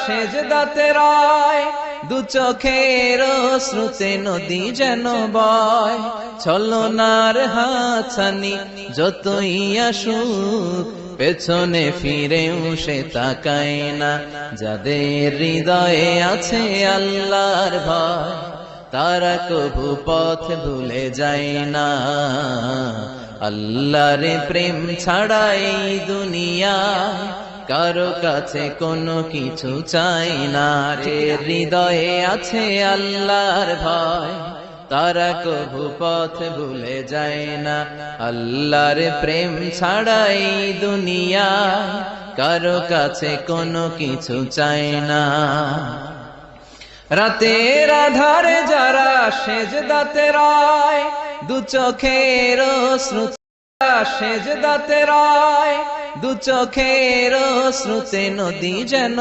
সেজদাতে রায়, দু চোখের শ্রুতে নদী যেন বয়। ছলনার হাতছানি যতই আসুক, পেছনে ফিরেও সে তাকায় না। যাদের হৃদয়ে আছে আল্লাহর ভয়, তারা কবু পথ ভুলে যায় না। আল্লাহর প্রেম ছাড়া এই দুনিয়ায় কারো কাছে কোনো কিছু চাই না। রে হৃদয়ে আছে আল্লাহর ভয়, তারা কবু পথ ভুলে যায় না। আল্লাহর প্রেম ছাড়া এই দুনিয়ায় কারো কাছে কোনো কিছু চাই না। রাতের আধারে যারা সেজদাতে রায়, দু চোখের শ্রুতে সেজদাতে রায়, দু চোখের শ্রুতে নদী যেন